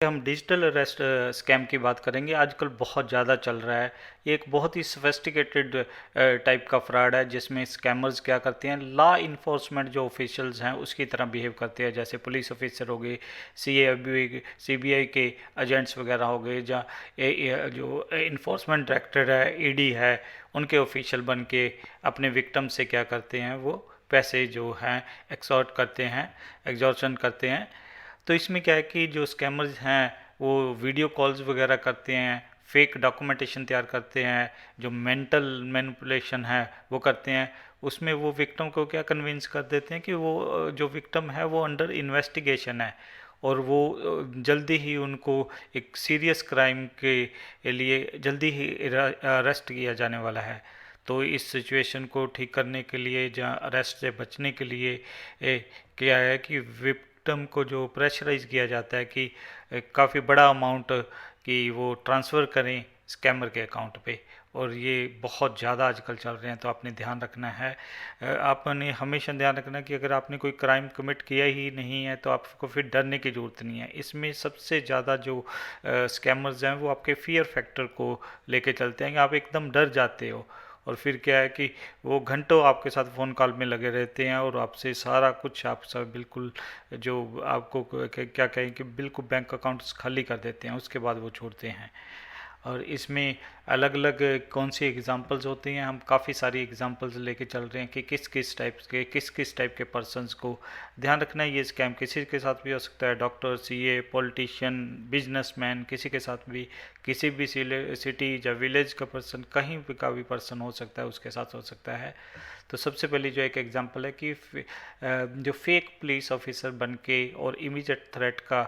हम digital arrest scam की बात करेंगे। आजकल बहुत ज़्यादा चल रहा है। ये एक बहुत ही सोफिस्टिकेटेड टाइप का फ्रॉड है, जिसमें स्कैमर्स क्या करते हैं, लॉ इन्फोर्समेंट जो ऑफिशियल्स हैं उसकी तरह बिहेव करते हैं। जैसे पुलिस ऑफिसर हो गए, सीबीआई के एजेंट्स वगैरह हो गए, या जो इन्फोर्समेंट डायरेक्टर है, ईडी है, उनके ऑफिशियल बन के अपने विक्टिम से क्या करते हैं, वो पैसे जो हैं एक्सॉर्ट करते हैं, एग्जॉर्शन करते हैं। तो इसमें क्या है कि जो स्कैमर्स हैं वो वीडियो कॉल्स वगैरह करते हैं, फेक डॉक्यूमेंटेशन तैयार करते हैं, जो मेंटल मैनिपुलेशन है वो करते हैं। उसमें वो विक्टिम को क्या कन्विंस कर देते हैं कि वो जो विक्टिम है वो अंडर इन्वेस्टिगेशन है, और वो जल्दी ही उनको एक सीरियस क्राइम के लिए जल्दी ही अरेस्ट किया जाने वाला है। तो इस सिचुएशन को ठीक करने के लिए, जहाँ अरेस्ट से बचने के लिए क्या है कि विक्टिम को जो प्रेशराइज किया जाता है कि काफ़ी बड़ा अमाउंट कि वो ट्रांसफ़र करें स्कैमर के अकाउंट पे। और ये बहुत ज़्यादा आजकल चल रहे हैं, तो आपने ध्यान रखना है। आपने हमेशा ध्यान रखना कि अगर आपने कोई क्राइम कमिट किया ही नहीं है तो आपको फिर डरने की ज़रूरत नहीं है। इसमें सबसे ज़्यादा जो स्कैमर्स हैं वो आपके फियर फैक्टर को लेके चलते हैं कि आप एकदम डर जाते हो, और फिर क्या है कि वो घंटों आपके साथ फ़ोन कॉल में लगे रहते हैं और आपसे सारा कुछ आप सब बिल्कुल जो आपको क्या कहें कि बिल्कुल बैंक अकाउंट्स खाली कर देते हैं, उसके बाद वो छोड़ते हैं। और इसमें अलग अलग कौन सी एग्जांपल्स होती हैं, हम काफ़ी सारी एग्जांपल्स लेके चल रहे हैं कि किस किस टाइप के पर्सन्स को ध्यान रखना है। ये स्कैम किसी के साथ भी हो सकता है, डॉक्टर, सीए, पॉलिटिशियन, बिजनेसमैन, किसी के साथ भी, किसी भी सिटी या विलेज का पर्सन, कहीं भी का भी पर्सन हो सकता है, उसके साथ हो सकता है। तो सबसे पहले जो एक एग्जांपल है कि जो फेक पुलिस ऑफिसर बन के और इमीडिएट थ्रेट का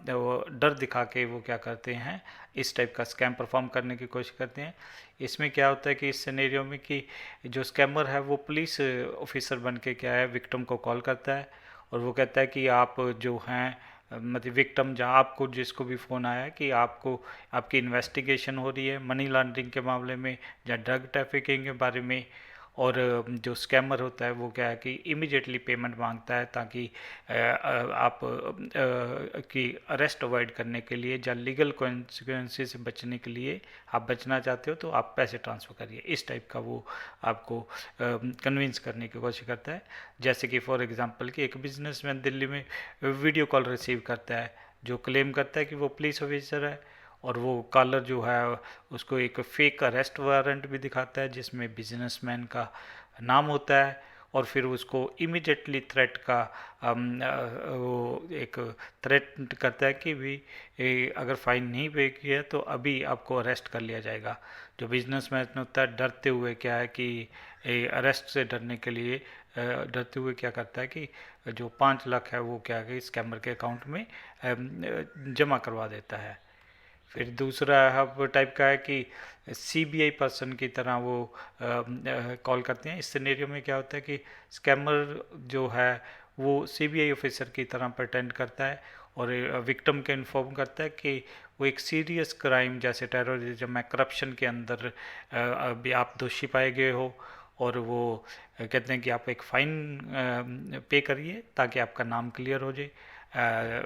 वो डर दिखा के वो क्या करते हैं, इस टाइप का स्कैम परफॉर्म करने की कोशिश करते हैं। इसमें क्या होता है कि इस सिनेरियो में कि जो स्कैमर है वो पुलिस ऑफिसर बन के क्या है, विक्टिम को कॉल करता है, और वो कहता है कि आप जो हैं मतलब विक्टिम, जहाँ आपको जिसको भी फ़ोन आया कि आपको आपकी इन्वेस्टिगेशन हो रही है मनी लॉन्ड्रिंग के मामले में या ड्रग ट्रैफिकिंग के बारे में। और जो स्कैमर होता है वो क्या है कि इमीडिएटली पेमेंट मांगता है, ताकि आप की अरेस्ट अवॉइड करने के लिए या लीगल कॉन्सिक्वेंसेस से बचने के लिए, आप बचना चाहते हो तो आप पैसे ट्रांसफ़र करिए, इस टाइप का वो आपको कन्विंस करने की कोशिश करता है। जैसे कि फॉर एग्जांपल कि एक बिजनेसमैन दिल्ली में वीडियो कॉल रिसीव करता है, जो क्लेम करता है कि वो पुलिस ऑफिसर है, और वो कॉलर जो है उसको एक फेक अरेस्ट वारंट भी दिखाता है जिसमें बिजनेसमैन का नाम होता है, और फिर उसको इमीडिएटली थ्रेट का वो एक थ्रेट करता है कि भी अगर फ़ाइन नहीं पे किया तो अभी आपको अरेस्ट कर लिया जाएगा। जो बिजनेसमैन होता है डरते हुए क्या है कि अरेस्ट से डरने के लिए डरते हुए क्या करता है कि जो 5 लाख है वो क्या है कि स्कैमर के अकाउंट में जमा करवा देता है। फिर दूसरा हब टाइप का है कि सीबीआई पर्सन की तरह वो कॉल करते हैं। इस सिनेरियो में क्या होता है कि स्कैमर जो है वो सीबीआई ऑफिसर की तरह प्रटेंड करता है, और विक्टिम को इन्फॉर्म करता है कि वो एक सीरियस क्राइम जैसे टेररिज्म या करप्शन के अंदर अभी आप दोषी पाए गए हो, और वो कहते हैं कि आप एक फ़ाइन पे करिए ताकि आपका नाम क्लियर हो जाए।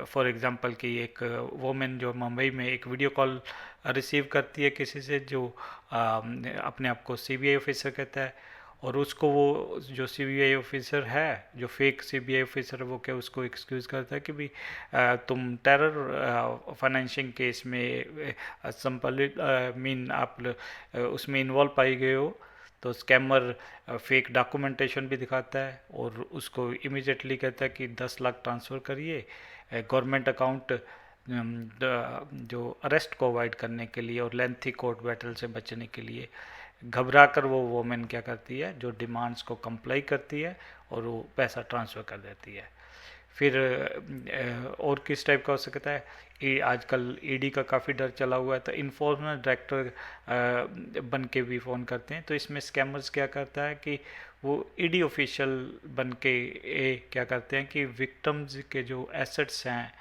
फॉर एग्ज़ाम्पल कि एक वोमेन जो मुंबई में एक वीडियो कॉल रिसीव करती है किसी से जो अपने आप को सीबीआई ऑफिसर कहता है, और उसको वो जो सीबीआई ऑफिसर है, जो फेक सीबीआई ऑफिसर है, वो क्या उसको एक्सक्यूज़ करता है कि भी तुम टेरर फाइनेंशिंग केस में संपलित मीन आप उसमें इन्वॉल्व पाई गए हो। तो स्कैमर फेक डॉक्यूमेंटेशन भी दिखाता है और उसको इमीडिएटली कहता है कि 10 लाख ट्रांसफ़र करिए गवर्नमेंट अकाउंट, जो अरेस्ट को अवॉइड करने के लिए और लेंथी कोर्ट बैटल से बचने के लिए। घबरा कर वो वोमेन क्या करती है, जो डिमांड्स को कंप्लाई करती है और वो पैसा ट्रांसफ़र कर देती है। फिर और किस टाइप का हो सकता है, ये आजकल ईडी का काफ़ी डर चला हुआ है, तो इन्फोर्समेंट डायरेक्टर बन के भी फ़ोन करते हैं। तो इसमें स्कैमर्स क्या करता है कि वो ईडी ऑफिशियल बन के क्या करते हैं कि विक्टिम्स के जो एसेट्स हैं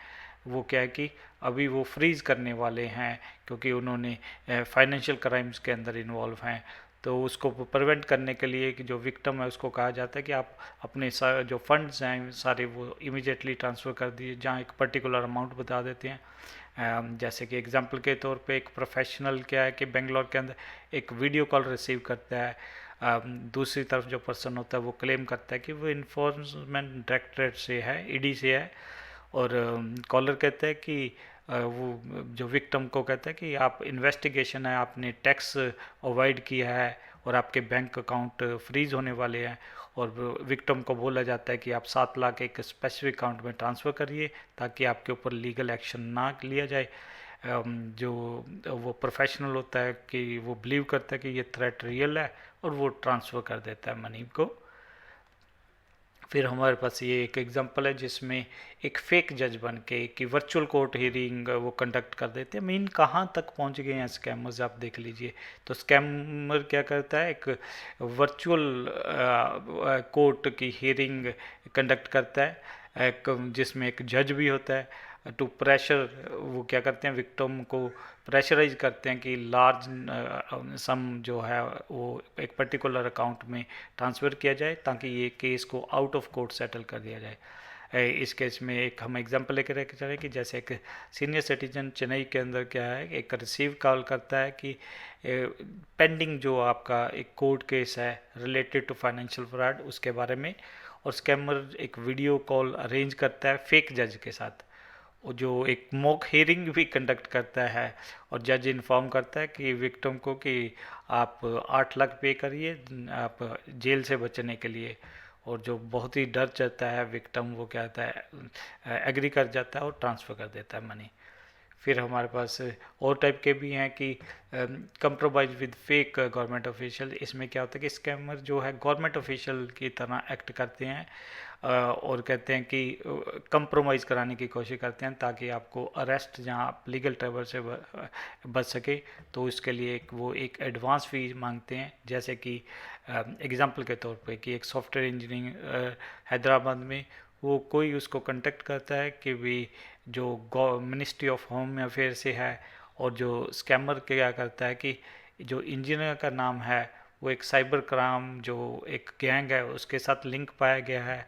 वो क्या है कि अभी वो फ्रीज़ करने वाले हैं, क्योंकि उन्होंने फाइनेंशियल क्राइम्स के अंदर इन्वॉल्व हैं। तो उसको प्रिवेंट करने के लिए कि जो विक्टिम है उसको कहा जाता है कि आप अपने जो फंड्स हैं सारे वो इमीडिएटली ट्रांसफ़र कर दीजिए, जहाँ एक पर्टिकुलर अमाउंट बता देते हैं। जैसे कि एग्जांपल के तौर पे एक प्रोफेशनल क्या है कि बेंगलोर के अंदर एक वीडियो कॉल रिसीव करता है, दूसरी तरफ जो पर्सन होता है वो क्लेम करता है कि वो इन्फोर्समेंट डायरेक्टरेट से है, ईडी से है, और कॉलर कहता है कि वो जो विक्टिम को कहता है कि आप इन्वेस्टिगेशन है, आपने टैक्स अवॉइड किया है और आपके बैंक अकाउंट फ्रीज होने वाले हैं, और विक्टिम को बोला जाता है कि आप 7 लाख एक स्पेसिफिक अकाउंट में ट्रांसफ़र करिए ताकि आपके ऊपर लीगल एक्शन ना लिया जाए। जो वो प्रोफेशनल होता है कि वो बिलीव करता है कि ये थ्रेट रियल है और वो ट्रांसफ़र कर देता है मनी को। फिर हमारे पास ये एक एग्जांपल है जिसमें एक फेक जज बन के कि वर्चुअल कोर्ट हियरिंग वो कंडक्ट कर देते हैं। मीन कहाँ तक पहुँच गए हैं स्कैमर्स, आप देख लीजिए। तो स्कैमर क्या करता है, एक वर्चुअल कोर्ट की हियरिंग कंडक्ट करता है, जिसमें एक जज भी होता है, टू प्रेशर, वो क्या करते हैं विक्टिम को प्रेशराइज करते हैं कि लार्ज सम जो है वो एक पर्टिकुलर अकाउंट में ट्रांसफ़र किया जाए ताकि ये केस को आउट ऑफ कोर्ट सेटल कर दिया जाए। इस केस में एक हम एग्जांपल लेकर चलें कि जैसे एक सीनियर सिटीजन चेन्नई के अंदर क्या है, एक रिसीव कॉल करता है कि पेंडिंग जो आपका एक कोर्ट केस है रिलेटेड टू फाइनेंशियल फ्रॉड उसके बारे में, और स्कैमर एक वीडियो कॉल अरेंज करता है फेक जज के साथ, जो एक मॉक हियरिंग भी कंडक्ट करता है, और जज इन्फॉर्म करता है कि विक्टिम को कि आप 8 लाख पे करिए आप जेल से बचने के लिए, और जो बहुत ही डर जाता है विक्टिम वो क्या होता है एग्री कर जाता है और ट्रांसफ़र कर देता है मनी। फिर हमारे पास और टाइप के भी हैं कि compromise with fake government official. इसमें क्या होता है कि स्कैमर जो है गवर्नमेंट ऑफिशियल की तरह एक्ट करते हैं और कहते हैं कि कंप्रोमाइज़ कराने की कोशिश करते हैं ताकि आपको अरेस्ट जहां आप लीगल ट्रबल से बच सके। तो इसके लिए वो एक एडवांस फी मांगते हैं। जैसे कि एग्जांपल के तौर पे कि एक सॉफ्टवेयर इंजीनियरिंग हैदराबाद में वो कोई उसको कांटेक्ट करता है कि भी जो मिनिस्ट्री ऑफ होम अफेयर से है, और जो स्कैमर क्या करता है कि जो इंजीनियर का नाम है वो एक साइबर क्राइम जो एक गैंग है उसके साथ लिंक पाया गया है।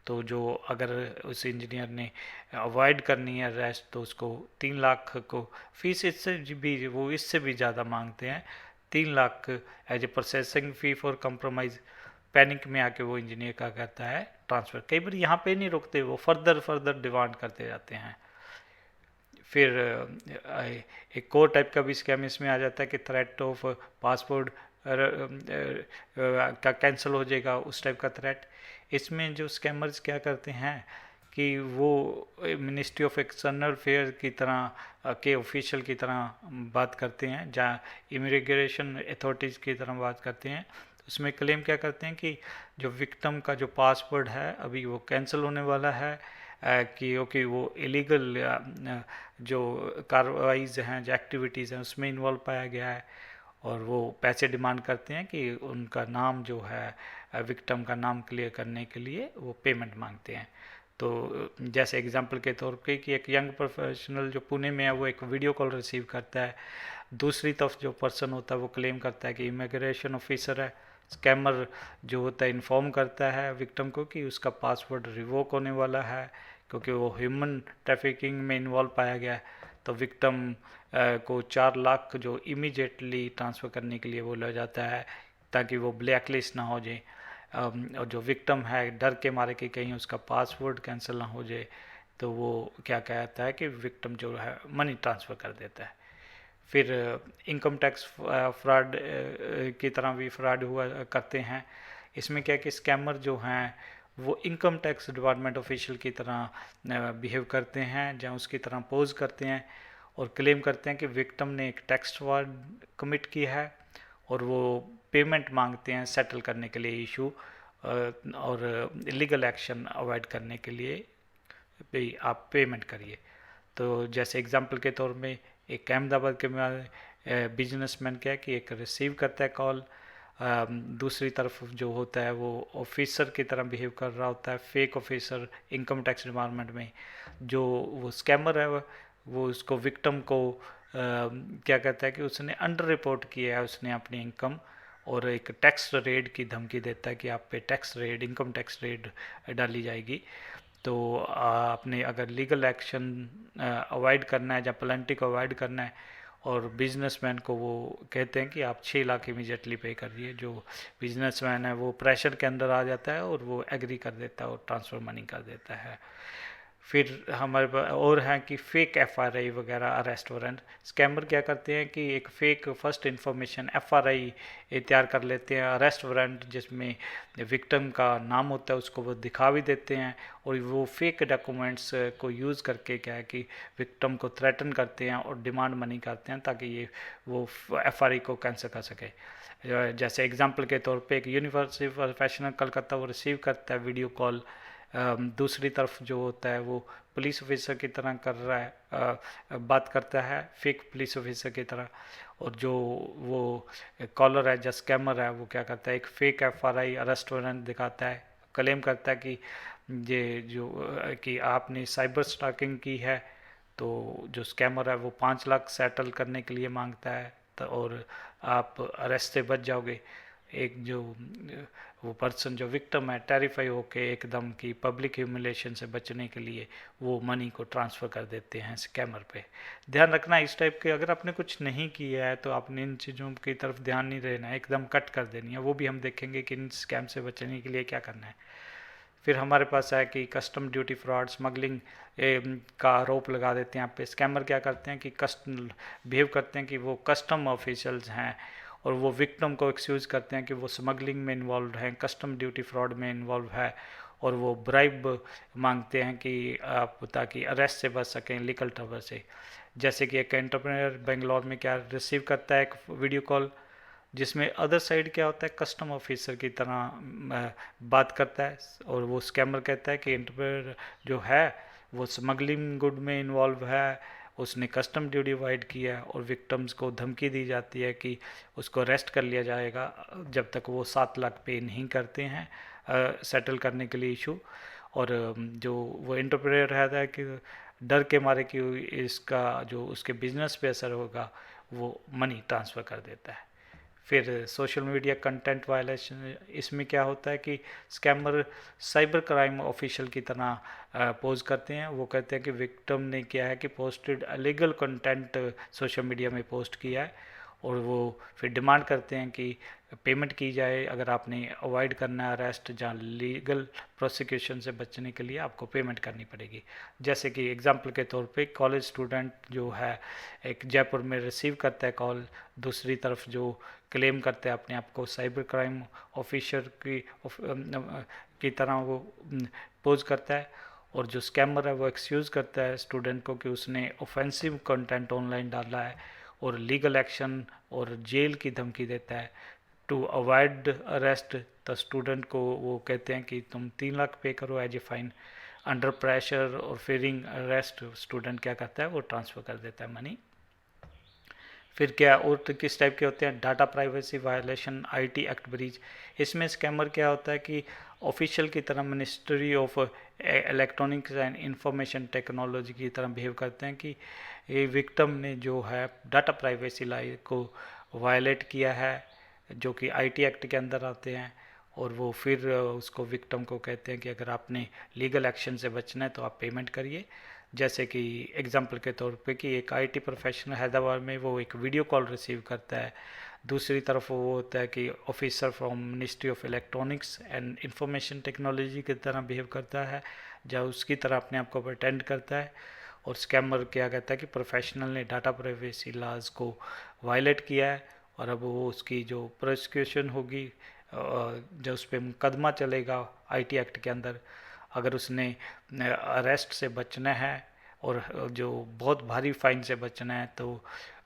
तो जो अगर उस इंजीनियर ने अवॉइड करनी है अरेस्ट तो उसको 3 लाख को फीस, इससे भी वो इससे भी ज़्यादा मांगते हैं, 3 lakh as a processing fee for compromise. Panic में आके वो इंजीनियर का करता है ट्रांसफ़र। कई बार यहाँ पे नहीं रुकते, वो फर्दर डिमांड करते जाते हैं। फिर एक और टाइप का भी स्कैम इसमें आ जाता है कि थ्रेट ऑफ पासपोर्ट का कैंसिल हो जाएगा, उस टाइप का थ्रेट। इसमें जो स्कैमर्स क्या करते हैं कि वो मिनिस्ट्री ऑफ एक्सटर्नल अफेयर की तरह के ऑफिशियल की तरह बात करते हैं, जहाँ इमिग्रेशन अथॉरिटीज़ की तरह बात करते हैं। उसमें क्लेम क्या करते हैं कि जो विक्टिम का जो पासपोर्ट है अभी वो कैंसिल होने वाला है, क्योंकि वो इलीगल जो कार्रवाईज़ हैं जो एक्टिविटीज़ हैं उसमें इन्वॉल्व पाया गया है, और वो पैसे डिमांड करते हैं कि उनका नाम जो है विक्टिम का नाम क्लियर करने के लिए वो पेमेंट मांगते हैं। तो जैसे एग्जांपल के तौर पे कि एक यंग प्रोफेशनल जो पुणे में है वो एक वीडियो कॉल रिसीव करता है, दूसरी तरफ जो पर्सन होता है वो क्लेम करता है कि इमिग्रेशन ऑफिसर है। स्कैमर जो होता है इन्फॉर्म करता है विक्टिम को कि उसका पासवर्ड रिवोक होने वाला है क्योंकि वो ह्यूमन ट्रैफिकिंग में इन्वॉल्व पाया गया है। तो विक्टिम को 4 लाख जो इमीडिएटली ट्रांसफ़र करने के लिए बोला जाता है ताकि वो ब्लैक लिस्ट ना हो जाए, और जो विक्टिम है डर के मारे कि कहीं उसका पासवर्ड कैंसिल ना हो जाए तो वो क्या कहता है कि विक्टिम जो है मनी ट्रांसफ़र कर देता है। फिर इनकम टैक्स फ्रॉड की तरह भी फ्रॉड हुआ करते हैं। इसमें क्या है कि स्कैमर जो हैं वो इनकम टैक्स डिपार्टमेंट ऑफिशियल की तरह बिहेव करते हैं, जहाँ उसकी तरह पोज करते हैं और क्लेम करते हैं कि विक्टिम ने एक टैक्स फ्रॉड कमिट की है, और वो पेमेंट मांगते हैं सेटल करने के लिए इशू और लीगल एक्शन अवॉइड करने के लिए भी आप पेमेंट करिए। तो जैसे एग्जांपल के तौर में एक अहमदाबाद के बिजनेसमैन क्या है कि एक रिसीव करता है कॉल, दूसरी तरफ जो होता है वो ऑफिसर की तरह बिहेव कर रहा होता है, fake officer income tax department में। जो वो स्कैमर है वो उसको विक्टिम को क्या कहता है कि उसने अंडर रिपोर्ट किया है उसने अपनी इनकम, और एक टैक्स रेड की धमकी देता है कि आप पे tax raid, income tax raid डाली जाएगी। तो आपने अगर लीगल एक्शन अवॉइड करना है या पेनल्टी को अवॉइड करना है, और बिजनेसमैन को वो कहते हैं कि आप 6 लाख इमीजिएटली पे करिए। जो बिजनेसमैन है वो प्रेशर के अंदर आ जाता है और वो एग्री कर देता है और ट्रांसफ़र मनी कर देता है। फिर हमारे पास और हैं कि फेक एफआरआई वगैरह, अरेस्ट वारंट। स्कैमर क्या करते हैं कि एक फेक फर्स्ट इंफॉर्मेशन एफआरआई तैयार कर लेते हैं, अरेस्ट वारंट जिसमें विक्टिम का नाम होता है उसको वो दिखा भी देते हैं, और वो फेक डॉक्यूमेंट्स को यूज़ करके क्या है कि विक्टिम को थ्रेटन करते हैं और डिमांड मनी करते हैं ताकि ये वो एफआरआई को कैंसिल कर सके। जैसे एग्जांपल के तौर पे एक यूनिवर्सिटी प्रोफेशनल कलकत्ता वो रिसीव करता है वीडियो कॉल, दूसरी तरफ जो होता है वो पुलिस ऑफिसर की तरह कर रहा है, बात करता है फेक पुलिस ऑफिसर की तरह, और जो वो कॉलर है या स्कैमर है वो क्या करता है एक फेक एफआरआई अरेस्ट वारंट दिखाता है, क्लेम करता है कि ये जो कि आपने साइबर स्टॉकिंग की है। तो जो स्कैमर है वो 5 लाख सेटल करने के लिए मांगता है, तो और आप अरेस्ट से बच जाओगे। एक जो वो पर्सन जो विक्टिम है टेरिफाई होके एकदम की पब्लिक ह्यूमिलेशन से बचने के लिए वो मनी को ट्रांसफ़र कर देते हैं स्कैमर पे। ध्यान रखना इस टाइप के, अगर आपने कुछ नहीं किया है तो आपने इन चीज़ों की तरफ ध्यान नहीं देना है, एकदम कट कर देनी है। वो भी हम देखेंगे कि इन स्कैम से बचने के लिए क्या करना है। फिर हमारे पास है कि कस्टम ड्यूटी फ्रॉड, स्मगलिंग का आरोप लगा देते हैं यहाँ पे। स्कैमर क्या करते हैं कि बिहेव करते हैं कि वो कस्टम ऑफिशियल्स हैं और वो विक्टिम को एक्सक्यूज़ करते हैं कि वो स्मगलिंग में इन्वॉल्व हैं, कस्टम ड्यूटी फ्रॉड में इन्वॉल्व है, और वो ब्राइब मांगते हैं कि आप ताकि अरेस्ट से बच सकें लीगल ट्रबल से। जैसे कि एक एंटरप्रेन्योर बेंगलोर में क्या रिसीव करता है एक वीडियो कॉल जिसमें अदर साइड क्या होता है कस्टम ऑफिसर की तरह बात करता है, और वो स्कैमर कहता है कि एंटरप्रेन्योर जो है वो स्मगलिंग गुड में इन्वॉल्व है, उसने कस्टम ड्यूटी वाइड किया है, और विक्टिम्स को धमकी दी जाती है कि उसको अरेस्ट कर लिया जाएगा जब तक वो 7 लाख पे नहीं करते हैं सेटल करने के लिए इशू। और जो वो एंटरप्रेन्योर रहता है कि डर के मारे कि इसका जो उसके बिजनेस पे असर होगा वो मनी ट्रांसफ़र कर देता है। फिर सोशल मीडिया कंटेंट वायलेशन, इसमें क्या होता है कि स्कैमर साइबर क्राइम ऑफिशियल की तरह पोज करते हैं। वो कहते हैं कि विक्टिम ने क्या है कि posted illegal content social media में पोस्ट किया है, और वो फिर डिमांड करते हैं कि पेमेंट की जाए अगर आपने अवॉइड करना है अरेस्ट या लीगल प्रोसिक्यूशन से बचने के लिए आपको पेमेंट करनी पड़ेगी। जैसे कि एग्जांपल के तौर पे कॉलेज स्टूडेंट जो है एक जयपुर में रिसीव करता है कॉल, दूसरी तरफ जो क्लेम करते हैं अपने आप को साइबर क्राइम ऑफिसर की तरह वो पोज करता है, और जो स्कैमर है वो एक्सक्यूज़ करता है स्टूडेंट को कि उसने ऑफेंसिव कंटेंट ऑनलाइन डाला है, और लीगल एक्शन और जेल की धमकी देता है। To avoid arrest the student को वो कहते हैं कि तुम 3 लाख पे करो as a fine. Under pressure और फियरिंग अरेस्ट स्टूडेंट क्या करता है वो ट्रांसफ़र कर देता है मनी। फिर क्या और तो किस टाइप के होते हैं, data privacy violation, IT act breach. इसमें स्कैमर क्या होता है कि ऑफिशियल की तरह ministry of electronics and information technology की तरह बिहेव करते हैं कि ये विक्टिम ने जो है डाटा प्राइवेसी लाई को वायलेट किया है जो कि आईटी एक्ट के अंदर आते हैं, और वो फिर उसको विक्टिम को कहते हैं कि अगर आपने लीगल एक्शन से बचना है तो आप पेमेंट करिए। जैसे कि एग्जांपल के तौर पे कि एक आईटी प्रोफेशनल हैदराबाद में वो एक वीडियो कॉल रिसीव करता है, दूसरी तरफ वो होता है कि officer from ministry of electronics and information technology की तरह बिहेव करता है, जब उसकी तरह अपने आप को अटेंड करता है। और स्कैमर क्या कहता है कि प्रोफेशनल ने डाटा प्राइवेसी लॉज को वायलेट किया है, और अब वो उसकी जो प्रोसिक्यूशन होगी, जो उस पर मुकदमा चलेगा आईटी एक्ट के अंदर, अगर उसने अरेस्ट से बचना है और जो बहुत भारी फाइन से बचना है तो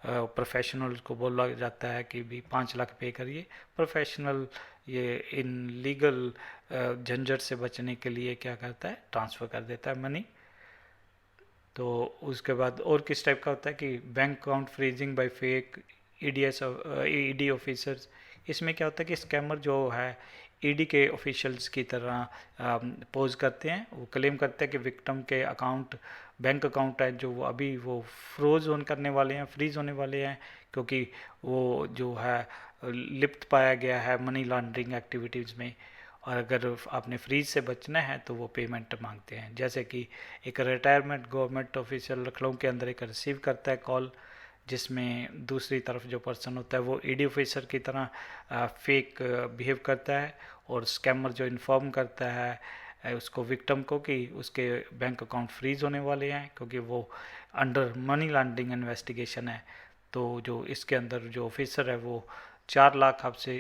प्रोफेशनल को बोला जाता है कि भी 5 लाख पे करिए। प्रोफेशनल ये इन लीगल झंझट से बचने के लिए क्या करता है ट्रांसफ़र कर देता है मनी। तो उसके बाद और किस टाइप का होता है कि bank account freezing by fake EDs ED officers. इसमें क्या होता है कि स्कैमर जो है ईडी के ऑफिशियल्स की तरह पोज करते हैं, वो क्लेम करते हैं कि विक्टिम के अकाउंट बैंक अकाउंट है जो वो अभी वो फ्रोज ऑन करने वाले हैं, फ्रीज होने वाले हैं, क्योंकि वो जो है लिप्त पाया गया है मनी लॉन्ड्रिंग एक्टिविटीज़ में, और अगर आपने फ्रीज से बचना है तो वो पेमेंट मांगते हैं। जैसे कि एक रिटायरमेंट गवर्नमेंट ऑफिशियल लखनऊ के अंदर एक रिसीव करता है कॉल, जिसमें दूसरी तरफ जो पर्सन होता है वो ईडी ऑफिसर की तरह फेक बिहेव करता है, और स्कैमर जो इन्फॉर्म करता है उसको विक्टिम को कि उसके बैंक अकाउंट फ्रीज होने वाले हैं क्योंकि वो अंडर मनी लॉन्ड्रिंग इन्वेस्टिगेशन है। तो जो इसके अंदर जो ऑफिसर है वो 4 लाख आपसे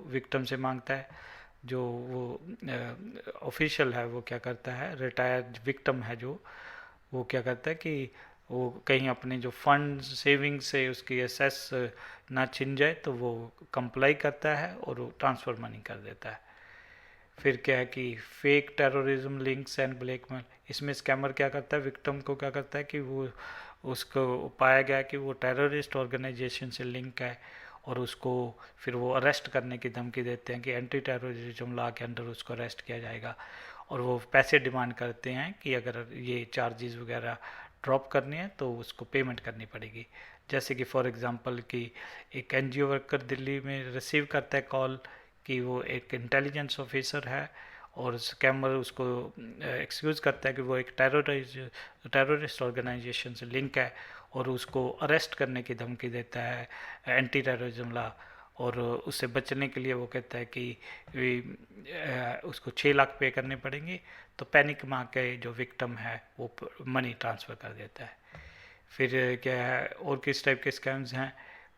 विक्टिम से मांगता है। जो वो ऑफिशियल है वो क्या करता है, रिटायर्ड विक्टिम है जो, वो क्या करता है कि वो कहीं अपने जो फंड सेविंग से उसकी एसेस ना छिन जाए तो वो कंप्लाई करता है और वो ट्रांसफ़र मनी कर देता है। फिर क्या है कि fake terrorism links and blackmail, इसमें स्कैमर क्या करता है, विक्टिम को क्या करता है कि वो उसको पाया गया कि वो टेररिस्ट ऑर्गेनाइजेशन से लिंक है, और उसको फिर वो अरेस्ट करने की धमकी देते हैं कि एंटी टेररिज्म लॉ के अंडर उसको अरेस्ट किया जाएगा, और वो पैसे डिमांड करते हैं कि अगर ये चार्जेस वगैरह ड्रॉप करनी है तो उसको पेमेंट करनी पड़ेगी। जैसे कि फॉर एग्जांपल कि एक एनजीओ वर्कर दिल्ली में रिसीव करता है कॉल कि वो एक इंटेलिजेंस ऑफिसर है, और स्कैमर उसको एक्सक्यूज़ करता है कि वो एक टेररिस्ट ऑर्गेनाइजेशन से लिंक है, और उसको अरेस्ट करने की धमकी देता है एंटी टेररिज्म लॉ, और उससे बचने के लिए वो कहता है कि उसको 6 लाख पे करने पड़ेंगे। तो पैनिक में आके जो विक्टिम है वो मनी ट्रांसफ़र कर देता है। फिर क्या है, और किस टाइप के स्कैम्स हैं,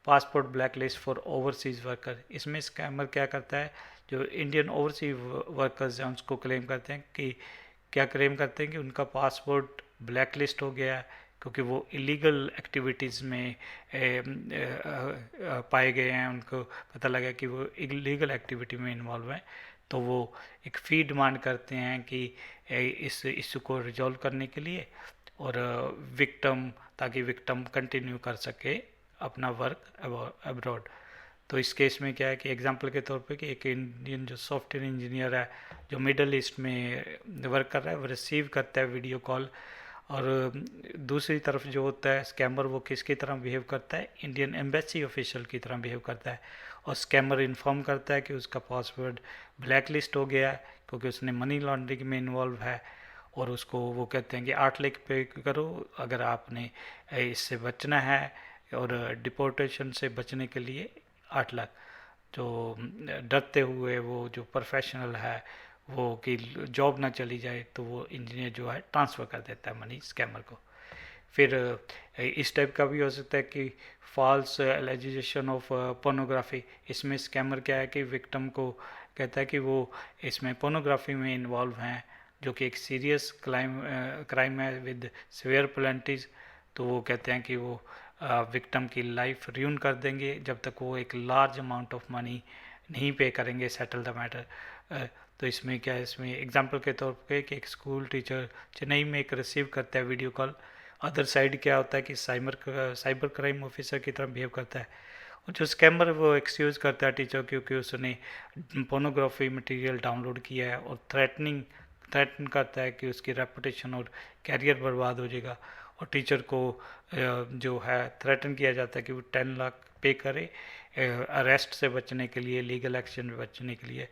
passport black list for overseas worker, इसमें स्कैमर क्या करता है, जो इंडियन ओवरसीज वर्कर्स हैं उसको क्लेम करते हैं कि क्या क्लेम करते हैं कि उनका पासपोर्ट ब्लैक लिस्ट हो गया है क्योंकि वो इलीगल एक्टिविटीज़ में पाए गए हैं, उनको पता लगा कि वो इलीगल एक्टिविटी में इन्वॉल्व हैं। तो वो एक फ़ी डिमांड करते हैं कि इस इशू को रिजॉल्व करने के लिए, और विक्टिम, ताकि विक्टिम कंटिन्यू कर सके अपना वर्क अब्रॉड। तो इस केस में क्या है कि एग्जांपल के तौर पे कि एक इंडियन जो सॉफ्टवेयर इंजीनियर है जो मिडल ईस्ट में वर्क कर रहा है, वो रिसीव करता है वीडियो कॉल, और दूसरी तरफ जो होता है स्कैमर वो किसकी तरह बिहेव करता है, इंडियन एम्बेसी ऑफिशियल की तरह बिहेव करता है, और स्कैमर इन्फॉर्म करता है कि उसका पासवर्ड ब्लैक लिस्ट हो गया है क्योंकि उसने मनी लॉन्ड्रिंग में इन्वॉल्व है, और उसको वो कहते हैं कि 8 लाख पे करो अगर आपने इससे बचना है, और डिपोर्टेशन से बचने के लिए 8 लाख। जो डरते हुए वो जो प्रोफेशनल है वो कि जॉब ना चली जाए तो वो इंजीनियर जो है ट्रांसफ़र कर देता है मनी स्कैमर को। फिर इस टाइप का भी हो सकता है कि फॉल्स एलिगेशन ऑफ पोर्नोग्राफी, इसमें स्कैमर क्या है कि विक्टिम को कहता है कि वो इसमें पोर्नोग्राफी में इन्वॉल्व हैं जो कि एक सीरियस क्राइम है विद सीवियर पेनल्टीज। तो वो कहते हैं कि वो विक्टिम की लाइफ र्यून कर देंगे जब तक वो एक लार्ज अमाउंट ऑफ मनी नहीं पे करेंगे, सेटल द मैटर। तो इसमें क्या है, इसमें एग्जांपल के तौर पे कि एक स्कूल टीचर चेन्नई में एक रिसीव करता है वीडियो कॉल, अदर साइड क्या होता है कि साइबर क्राइम ऑफिसर की तरह बिहेव करता है, और जो स्कैमर वो एक्सक्यूज़ करता है टीचर क्योंकि उसने पोर्नोग्राफी मटेरियल डाउनलोड किया है, और थ्रेटन करता है कि उसकी रेपुटेशन और कैरियर बर्बाद हो जाएगा, और टीचर को जो है थ्रेटन किया जाता है कि वो 10 लाख पे करे अरेस्ट से बचने के लिए, लीगल एक्शन में बचने के लिए।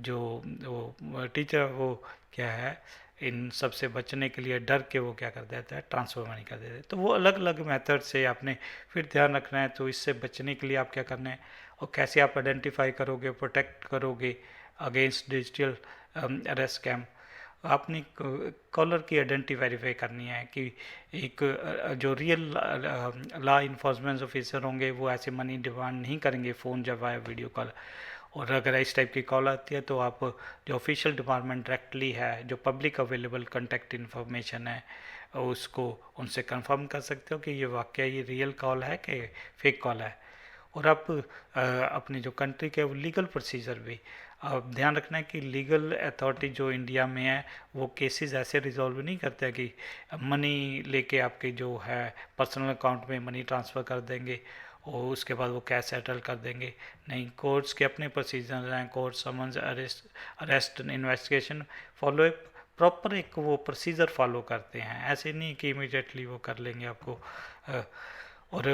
जो वो टीचर वो क्या है, इन सब से बचने के लिए डर के वो क्या कर देता है, ट्रांसफ़र मनी कर देता है। तो वो अलग अलग मेथड से आपने फिर ध्यान रखना है। तो इससे बचने के लिए आप क्या करना है, और कैसे आप आइडेंटिफाई करोगे, प्रोटेक्ट करोगे अगेंस्ट डिजिटल अरेस्ट स्कैम। आपने कॉलर की आइडेंटिटी वेरीफाई करनी है कि एक जो रियल लॉ इन्फोर्समेंट ऑफिसर होंगे वो ऐसे मनी डिमांड नहीं करेंगे फ़ोन जब आए वीडियो कॉल। और अगर इस टाइप की कॉल आती है तो आप जो ऑफिशियल डिपार्टमेंट डायरेक्टली है, जो पब्लिक अवेलेबल कॉन्टैक्ट इन्फॉर्मेशन है, उसको उनसे कंफर्म कर सकते हो कि ये वाकई ये रियल कॉल है कि फेक कॉल है। और आप अपनी जो कंट्री के वो लीगल प्रोसीजर भी अब ध्यान रखना है कि लीगल अथॉरिटी जो इंडिया में है वो केसेस ऐसे रिजॉल्व नहीं करते हैं कि मनी लेके आपके जो है पर्सनल अकाउंट में मनी ट्रांसफ़र कर देंगे और उसके बाद वो कैश सेटल कर देंगे। नहीं, कोर्ट्स के अपने प्रोसीजर हैं, court summons, arrest investigation follow proper एक वो प्रोसीजर फॉलो करते हैं, ऐसे नहीं कि इमीडिएटली वो कर लेंगे आपको। और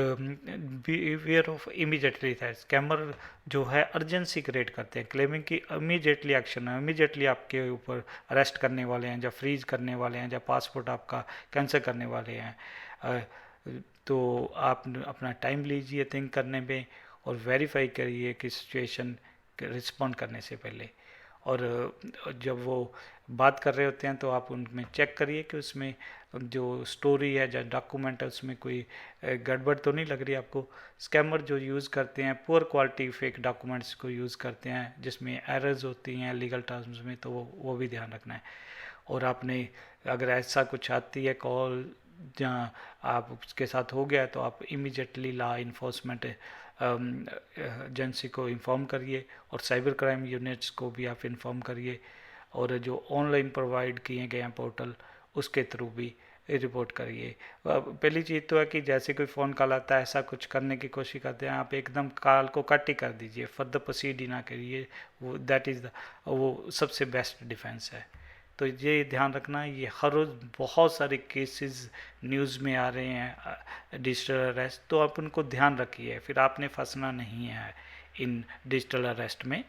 बिहेवियर ऑफ इमीडिएटली था, स्कैमर जो है अर्जेंसी क्रिएट करते हैं, क्लेमिंग कि इमीडिएटली एक्शन है, इमीडिएटली आपके ऊपर अरेस्ट करने वाले हैं, या फ्रीज करने वाले हैं, या पासपोर्ट आपका कैंसिल करने वाले हैं। अ, तो आप अपना टाइम लीजिए थिंक करने में, और वेरीफाई करिए कि सिचुएशन रिस्पॉन्ड करने से पहले। और जब वो बात कर रहे होते हैं तो आप उनमें चेक करिए कि उसमें जो स्टोरी है या डॉक्यूमेंट है उसमें कोई गड़बड़ तो नहीं लग रही आपको। स्कैमर जो यूज़ करते हैं पुअर क्वालिटी फेक डॉक्यूमेंट्स को यूज़ करते हैं जिसमें एरर्स होती हैं लीगल टर्म्स में, तो वो भी ध्यान रखना है। और आपने अगर ऐसा कुछ आती है कॉल जहाँ आप उसके साथ हो गया, तो आप इमीडिएटली लॉ इन्फोर्समेंट एजेंसी को इन्फॉर्म करिए, और साइबर क्राइम यूनिट्स को भी आप इन्फॉर्म करिए, और जो ऑनलाइन प्रोवाइड किए गए हैं पोर्टल उसके थ्रू भी रिपोर्ट करिए। पहली चीज़ तो है कि जैसे कोई फ़ोन कॉल आता है ऐसा कुछ करने की कोशिश करते हैं, आप एकदम कॉल को कट ही कर दीजिए, फर्दर प्रोसीड ही ना करिए। वो दैट इज़ द वो सबसे बेस्ट डिफेंस है। तो ये ध्यान रखना, ये हर रोज़ बहुत सारे केसेस न्यूज़ में आ रहे हैं डिजिटल अरेस्ट, तो आप उनको ध्यान रखिए, फिर आपने फंसना नहीं है इन डिजिटल अरेस्ट में।